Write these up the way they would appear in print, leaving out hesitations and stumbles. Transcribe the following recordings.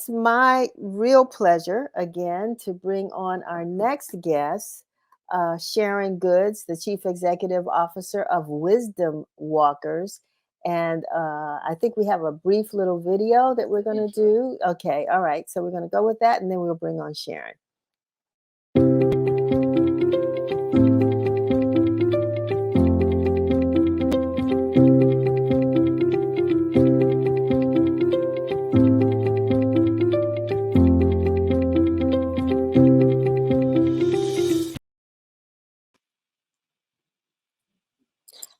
it's my real pleasure again to bring on our next guest, Sharon Goods, the Chief Executive Officer of Wisdom Walkers. And I think we have a brief little video that we're going to do. Okay, all right. So we're going to go with that and then we'll bring on Sharon.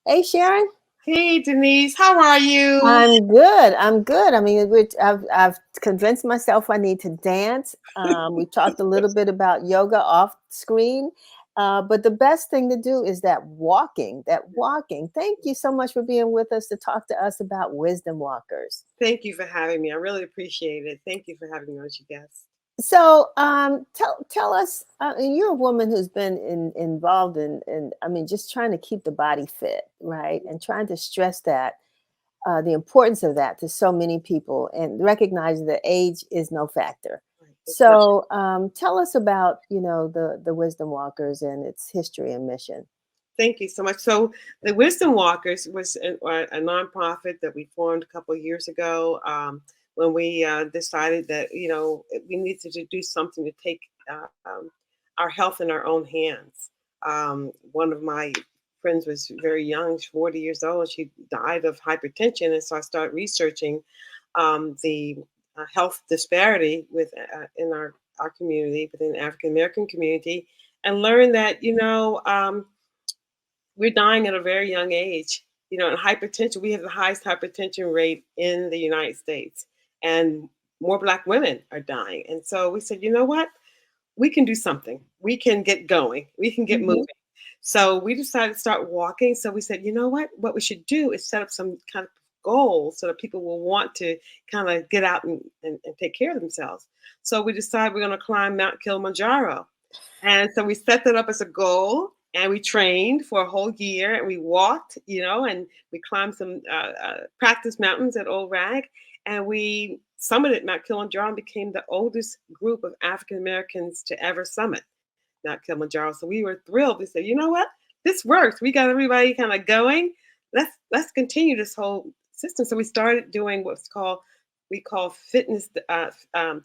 Hey, Sharon. Hey, Denise, how are you? I'm good. I'm good. I mean, I've convinced myself I need to dance. We talked a little bit about yoga off screen, but the best thing to do is that walking. That walking. Thank you so much for being with us to talk to us about wisdom walkers. Thank you for having me. I really appreciate it. Thank you for having me as your guest. So, tell us. And you're a woman who's been involved in. I mean, just trying to keep the body fit, right, and trying to stress that the importance of that to so many people and recognizing that age is no factor. Right, it's not. So tell us about, the Wisdom Walkers and its history and mission. Thank you so much. So, the Wisdom Walkers was a nonprofit that we formed a couple of years ago when we decided that we needed to do something to take our health in our own hands. One of my friends was very young, she's 40 years old. She died of hypertension, and so I started researching the health disparity in our community, within the African American community, and learned that we're dying at a very young age. And hypertension, we have the highest hypertension rate in the United States, and more Black women are dying. And so we said, you know what? We can do something. We can get going. We can get Hmm. moving. So we decided to start walking. So we said, you know what? What we should do is set up some kind of goals so that people will want to kind of get out and take care of themselves. So we decided we're going to climb Mount Kilimanjaro. And so we set that up as a goal, and we trained for a whole year, and we walked, and we climbed some practice mountains at Old Rag, and we summited Mount Kilimanjaro and became the oldest group of African Americans to ever summit Mount Kilimanjaro. So we were thrilled. We said, you know what? This works. We got everybody kind of going. Let's continue this whole system. So we started doing we call fitness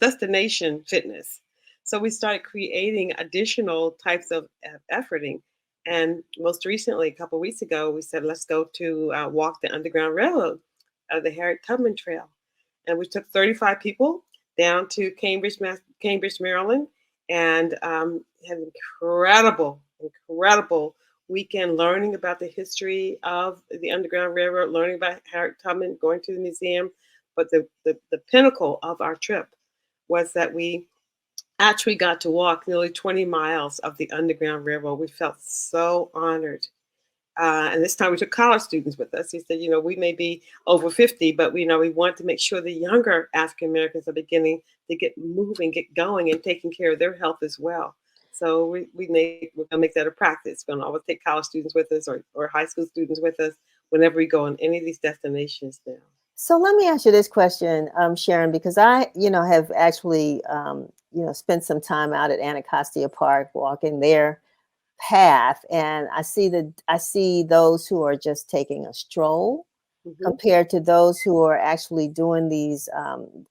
destination fitness. So we started creating additional types of efforting. And most recently, a couple of weeks ago, we said, let's go to walk the Underground Railroad, the Harriet Tubman Trail. And we took 35 people down to Cambridge, Maryland, and had an incredible weekend learning about the history of the Underground Railroad, learning about Harriet Tubman, going to the museum. But the pinnacle of our trip was that we actually got to walk nearly 20 miles of the Underground Railroad. We felt so honored. And this time we took college students with us. He said, we may be over 50, but we want to make sure the younger African Americans are beginning to get moving, get going, and taking care of their health as well. So we're going to make that a practice. We're going to always take college students with us, or high school students with us whenever we go on any of these destinations now. So let me ask you this question, Sharon, because I, have actually, spent some time out at Anacostia Park walking their path, and I see those who are just taking a stroll Hmm. compared to those who are actually doing these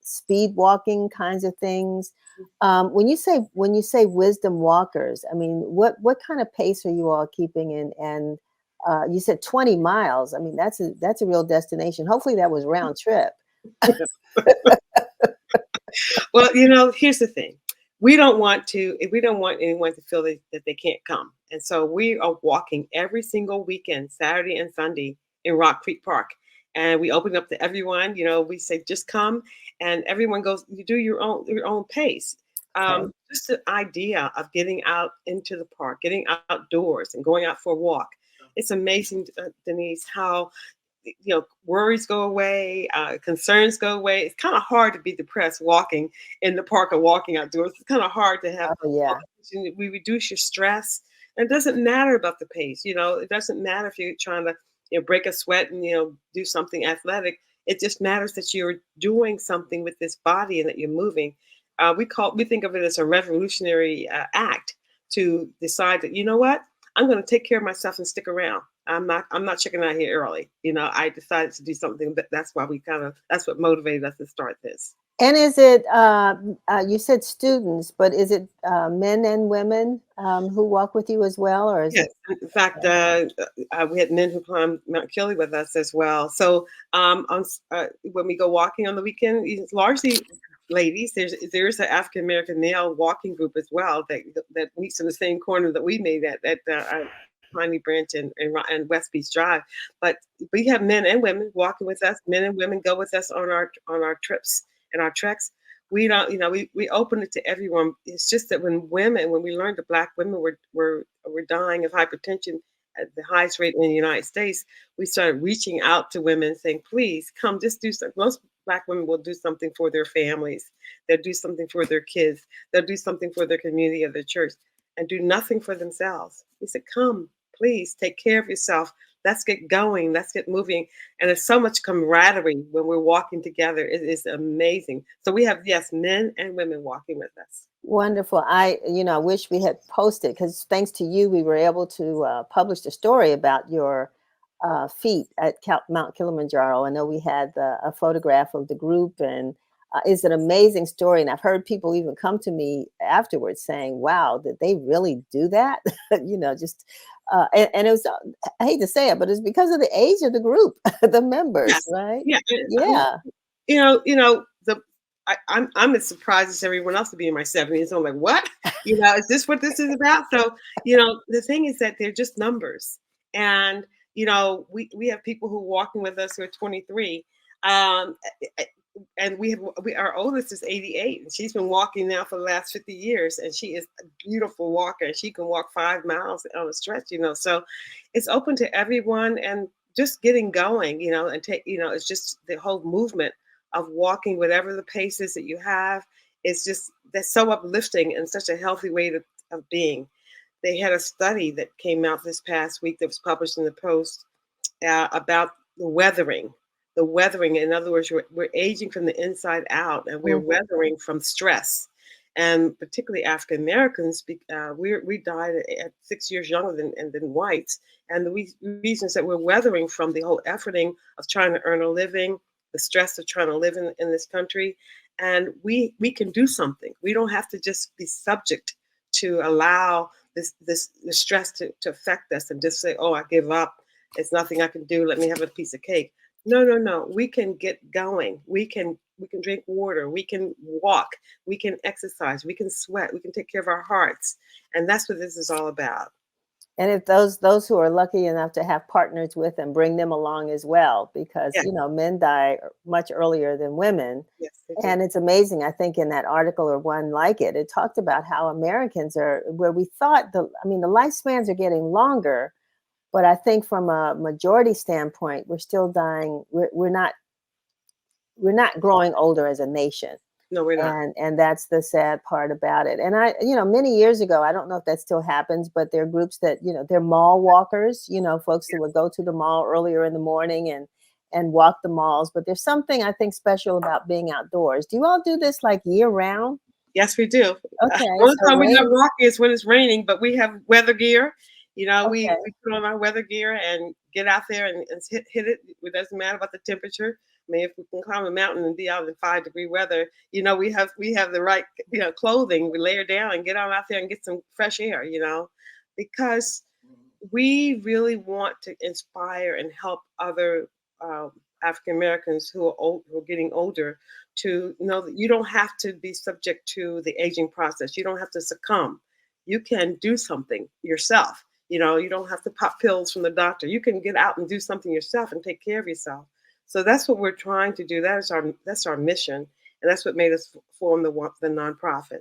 speed walking kinds of things. When you say wisdom walkers, I mean, what kind of pace are you all keeping in? And you said 20 miles. I mean, that's a real destination. Hopefully, that was round trip. Well, here's the thing. We don't want anyone to feel that they can't come. And so we are walking every single weekend, Saturday and Sunday, in Rock Creek Park. And we open up to everyone, we say, just come. And everyone goes, you do your own pace. Okay. Just the idea of getting out into the park, getting outdoors and going out for a walk. It's amazing, Denise, how worries go away, concerns go away. It's kind of hard to be depressed walking in the park or walking outdoors. It's kind of hard to have. Oh yeah. We reduce your stress, and it doesn't matter about the pace. It doesn't matter if you're trying to break a sweat and do something athletic. It just matters that you're doing something with this body and that you're moving. We think of it as a revolutionary act to decide that, you know what, I'm going to take care of myself and stick around. I'm not checking out here early. I decided to do something, but that's why that's what motivated us to start this. And is it, you said students, but is it men and women who walk with you as well, or is Yes, it? in fact, we had men who climbed Mount Killy with us as well. So, when we go walking on the weekend, it's largely ladies. There's an African American male walking group as well that meets in the same corner that we made at Piney Branch and West Beach Drive. But we have men and women walking with us. Men and women go with us on our trips and our treks. We don't, we open it to everyone. It's just that when we learned that Black women were dying of hypertension at the highest rate in the United States, we started reaching out to women saying, please come, just do something. Most Black women will do something for their families. They'll do something for their kids. They'll do something for their community or their church and do nothing for themselves. We said, come, please take care of yourself. Let's get going. Let's get moving. And there's so much camaraderie when we're walking together. It is amazing. So we have, yes, men and women walking with us. Wonderful. I wish we had posted, because thanks to you, we were able to publish the story about your feat at Mount Kilimanjaro. I know we had a photograph of the group, and it's an amazing story. And I've heard people even come to me afterwards saying, "Wow, did they really do that?" Just and it was. I hate to say it, but it's because of the age of the group, the members, Yes. right? Yeah. Yeah. I'm as surprised as everyone else to be in my 70s. I'm like, what? Is this what this is about? So, the thing is that they're just numbers. And, we have people who are walking with us who are 23. Um, and our oldest is 88, and she's been walking now for the last 50 years, and she is a beautiful walker. She can walk 5 miles on a stretch, so it's open to everyone, and just getting going, and it's just the whole movement of walking, whatever the pace is that you have. It's just, that's so uplifting and such a healthy way of being. They had a study that came out this past week that was published in the Post about the weathering. In other words, we're aging from the inside out, and we're Mhm. weathering from stress. And particularly African Americans, we died at 6 years younger than whites. And the reasons that we're weathering from the whole efforting of trying to earn a living, the stress of trying to live in this country. And we can do something. We don't have to just be subject to allow the stress to affect us and just say, oh, I give up. It's nothing I can do. Let me have a piece of cake. No, no, no. We can get going. We can drink water. We can walk. We can exercise. We can sweat. We can take care of our hearts. And that's what this is all about. And if those who are lucky enough to have partners with them, bring them along as well, because Yeah. men die much earlier than women. Yes, they do. And it's amazing. I think in that article, or one like it, it talked about how Americans are, where we thought the lifespans are getting longer, but I think from a majority standpoint, we're still dying. We're not growing older as a nation. No, we're not. And that's the sad part about it. And many years ago, I don't know if that still happens, but there are groups that, they're mall walkers, folks that Yes. would go to the mall earlier in the morning and walk the malls. But there's something I think special about being outdoors. Do you all do this like year round? Yes, we do. Okay, Only so time we're not rain. walking is when it's raining, but we have weather gear. Okay. We put on our weather gear and get out there and hit it. It doesn't matter about the temperature. I mean, if we can climb a mountain and be out in 5-degree weather, we have the right clothing. We layer down and get on out there and get some fresh air. Because we really want to inspire and help other African Americans who are getting older to know that you don't have to be subject to the aging process. You don't have to succumb. You can do something yourself. You don't have to pop pills from the doctor. You can get out and do something yourself and take care of yourself. So that's what we're trying to do. That's our mission, and that's what made us form the nonprofit.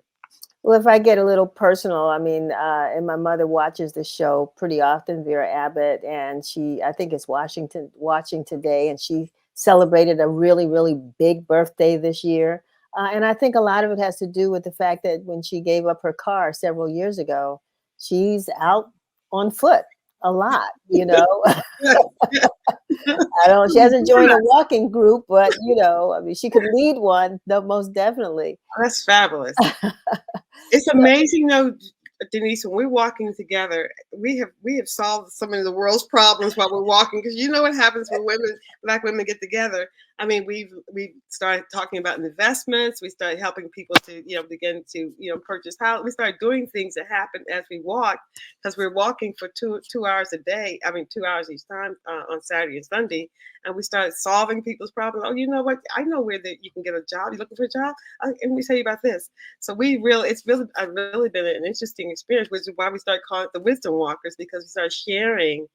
Well, if I get a little personal, and my mother watches the show pretty often, Vera Abbott, and I think it's watching today, and she celebrated a really, really big birthday this year. And I think a lot of it has to do with the fact that when she gave up her car several years ago, she's out on foot. a lot, you know. Yes, yes. I don't. She hasn't joined a Yes, walking group, but I mean, she could lead one. No, most definitely. that's fabulous. It's So, amazing though, Denise, when we're walking together, we have solved some of the world's problems while we're walking. Because you know what happens when black women get together. I mean, we started talking about investments. We started helping people to begin to purchase house. We started doing things that happen as we walk because we're walking for two hours a day. I mean, 2 hours each time on Saturday and Sunday, and we started solving people's problems. Oh, you know what? I know where that you can get a job. You looking for a job? And we tell you about this. So it's really been an interesting experience, which is why we started calling it the Wisdom Walkers because we started sharing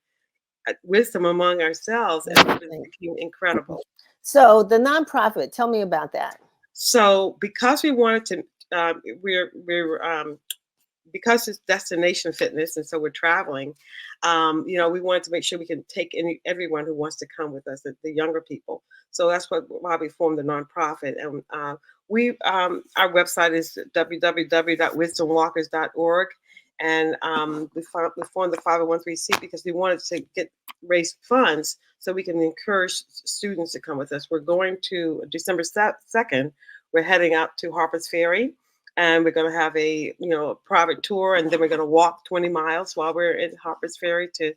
wisdom among ourselves, and it right. became incredible. So the nonprofit, tell me about that. So because we wanted to, we're because it's destination fitness, and so we're traveling. We wanted to make sure we can take everyone who wants to come with us, the younger people. So that's why we formed the nonprofit, and we our website is www.wisdomwalkers.org, and we formed the 501(c) because we wanted to raise funds so we can encourage students to come with us. We're going to December 2nd. We're heading out to Harper's Ferry, and we're going to have a private tour, and then we're going to walk 20 miles while we're in Harper's Ferry to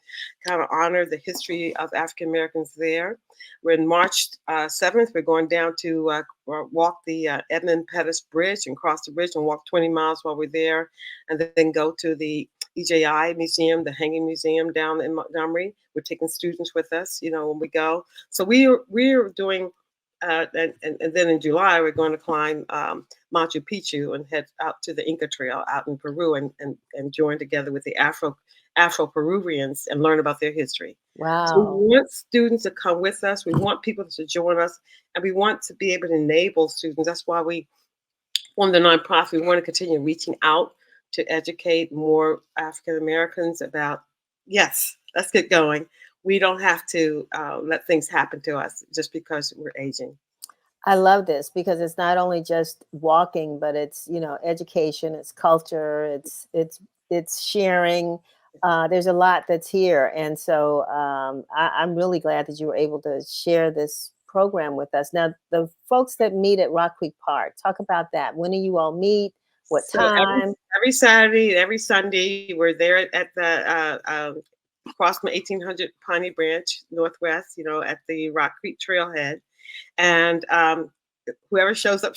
kind of honor the history of African Americans there. We're in March 7th. We're going down to walk the Edmund Pettus Bridge and cross the bridge and walk 20 miles while we're there, and then go to the EJI Museum, the Hanging Museum down in Montgomery. We're taking students with us, when we go. So we're doing and then in July, we're going to climb Machu Picchu and head out to the Inca Trail out in Peru, and join together with the Afro Peruvians and learn about their history. So we Wow. want students to come with us. We want people to join us, and we want to be able to enable students. That's why we formed the nonprofit. We want to continue reaching out to educate more African Americans about, yes, let's get going. We don't have to let things happen to us just because we're aging. I love this because it's not only just walking, but it's education, it's culture, it's sharing. There's a lot that's here, and so I'm really glad that you were able to share this program with us. Now, the folks that meet at Rock Creek Park, talk about that. When do you all meet? What So time? every Saturday and every Sunday, we're there at the across from 1800 Piney Branch Northwest, at the Rock Creek Trailhead, and whoever shows up.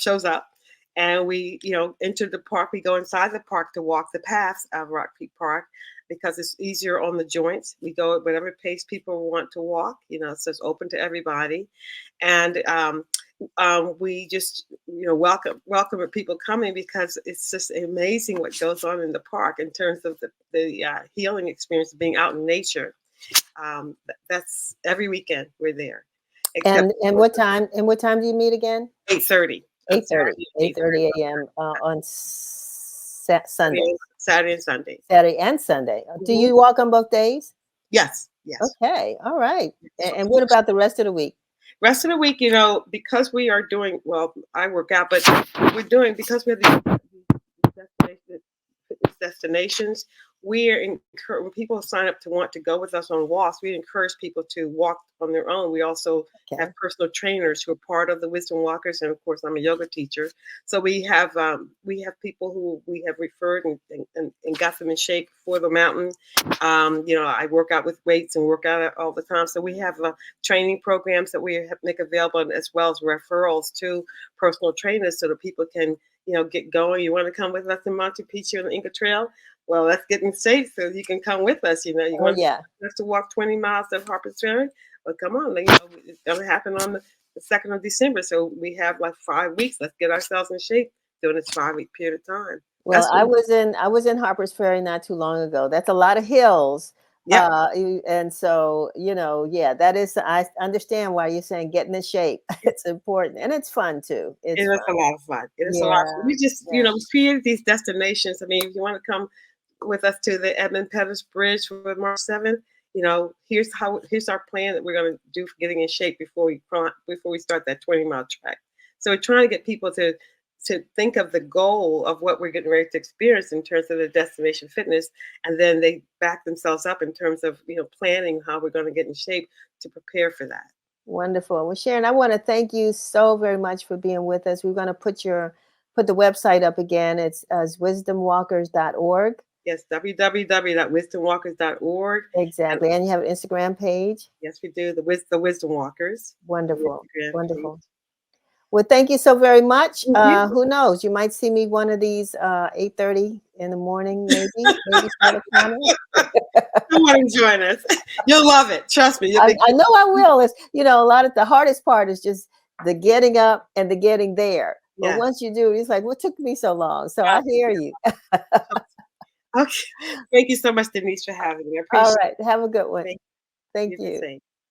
And we, enter the park. We go inside the park to walk the paths of Rock Creek Park because it's easier on the joints. We go at whatever pace people want to walk. So it's open to everybody, and we just welcome people coming because it's just amazing what goes on in the park in terms of the healing experience of being out in nature. That's every weekend we're there, except And what time? And what time do you meet again? 8:30 on 8:30. Saturday, 8:30 8:30 on a.m. On Sunday, Saturday and Sunday. Saturday, and Sunday. Do Mhm. you walk on both days? Yes, yes. Okay, all right. So, And what about the rest of the week? rest of the week, because we are doing well, I work out, but we're doing because we have these fitness destinations. When people sign up to want to go with us on walks, we encourage people to walk on their own. We also have Okay. personal trainers who are part of the Wisdom Walkers, and of course, I'm a yoga teacher. So we have people who we have referred and got them in shape for the mountain. I work out with weights and work out all the time. So we have training programs that we make available, as well as referrals to personal trainers, so that people can get going. You want to come with us in Machu Picchu on the Inca Trail? Well, let's get in shape so you can come with us. You Oh want yeah. us to walk 20 miles to Harper's Ferry? Well, come on. It's going to happen on the 2nd of December. So we have like 5 weeks. Let's get ourselves in shape during this 5-week period of time. Well, That's I what, was in I was in Harper's Ferry not too long ago. That's a lot of hills. yep. And so, yeah, that is, I understand why you're saying getting in shape. It's important and it's fun too. It It's is fun. a lot of fun. It is a lot of fun. Yeah. We just, Yeah. we created these destinations. I mean, if you want to come with us to the Edmund Pettus Bridge for March 7th, here's our plan that we're going to do for getting in shape before we start that 20-mile trek. So we're trying to get people to to think of the goal of what we're getting ready to experience in terms of the destination fitness, and then they back themselves up in terms of planning how we're going to get in shape to prepare for that. Wonderful. Well, Sharon, I want to thank you so very much for being with us. We're going to put the website up again. It's wisdomwalkers.org. Yes, www.wisdomwalkers.org. And Exactly. And you have an Instagram page. yes, we do the Wisdom Walkers on the Wonderful. Instagram page. Wonderful. Well, thank you so very much. Thank you. Who knows? You might see me one of these 8:30 in the morning, maybe start a channel. Come on and join us. You'll love it. Trust me. You'll be I know I will. It's a lot of the hardest part is just the getting up and the getting there. But yeah. once you do, it's like, what took me so long? So I Trust hear me. you. Okay. Thank you so much, Denise, for having me. I All appreciate right. Have a good one. it. Thank Thank you the you. same.